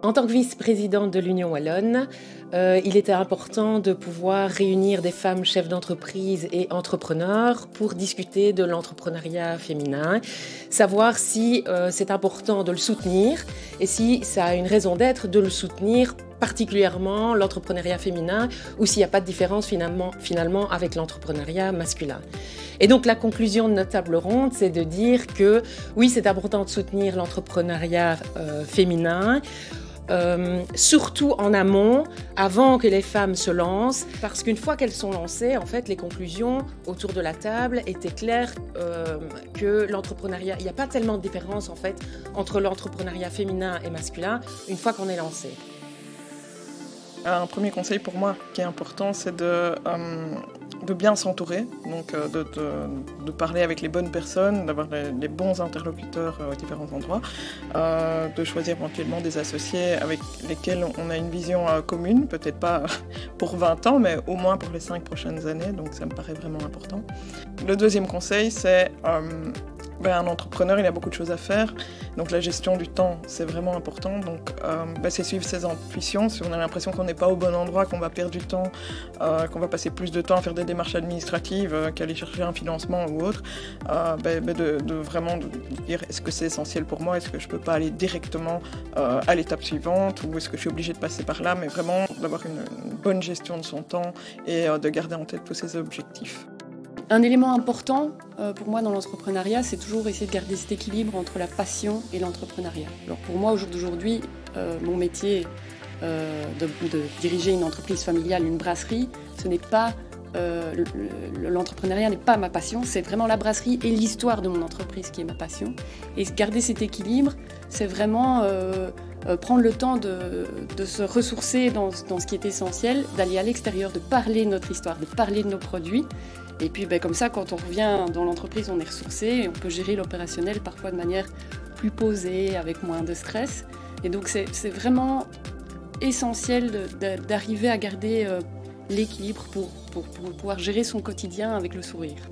En tant que vice-présidente de l'Union Wallonne, il était important de pouvoir réunir des femmes chefs d'entreprise et entrepreneurs pour discuter de l'entrepreneuriat féminin, savoir si c'est important de le soutenir et si ça a une raison d'être de le soutenir, particulièrement l'entrepreneuriat féminin, ou s'il n'y a pas de différence finalement avec l'entrepreneuriat masculin. Et donc la conclusion de notre table ronde, c'est de dire que oui, c'est important de soutenir l'entrepreneuriat féminin, surtout en amont, avant que les femmes se lancent, parce qu'une fois qu'elles sont lancées, en fait, les conclusions autour de la table étaient claires que l'entrepreneuriat, il n'y a pas tellement de différence en fait entre l'entrepreneuriat féminin et masculin une fois qu'on est lancé. Un premier conseil pour moi qui est important, c'est de bien s'entourer, donc de parler avec les bonnes personnes, d'avoir les bons interlocuteurs aux différents endroits, de choisir éventuellement des associés avec lesquels on a une vision commune, peut-être pas pour 20 ans, mais au moins pour les 5 prochaines années, donc ça me paraît vraiment important. Le deuxième conseil, c'est un entrepreneur, il a beaucoup de choses à faire, donc la gestion du temps, c'est vraiment important. Donc, c'est suivre ses intuitions. Si on a l'impression qu'on n'est pas au bon endroit, qu'on va perdre du temps, qu'on va passer plus de temps à faire des démarches administratives qu'aller chercher un financement ou autre, de vraiment dire est-ce que c'est essentiel pour moi, est-ce que je ne peux pas aller directement à l'étape suivante ou est-ce que je suis obligée de passer par là, mais vraiment d'avoir une bonne gestion de son temps et de garder en tête tous ses objectifs. Un élément important pour moi dans l'entrepreneuriat, c'est toujours essayer de garder cet équilibre entre la passion et l'entrepreneuriat. Alors pour moi, au jour d'aujourd'hui, mon métier de diriger une entreprise familiale, une brasserie, ce n'est pas l'entrepreneuriat n'est pas ma passion, c'est vraiment la brasserie et l'histoire de mon entreprise qui est ma passion. Et garder cet équilibre, c'est vraiment prendre le temps de se ressourcer dans ce qui est essentiel, d'aller à l'extérieur, de parler de notre histoire, de parler de nos produits. Et puis comme ça, quand on revient dans l'entreprise, on est ressourcé et on peut gérer l'opérationnel parfois de manière plus posée, avec moins de stress. Et donc c'est vraiment essentiel d'arriver à garder l'équilibre pour pouvoir gérer son quotidien avec le sourire.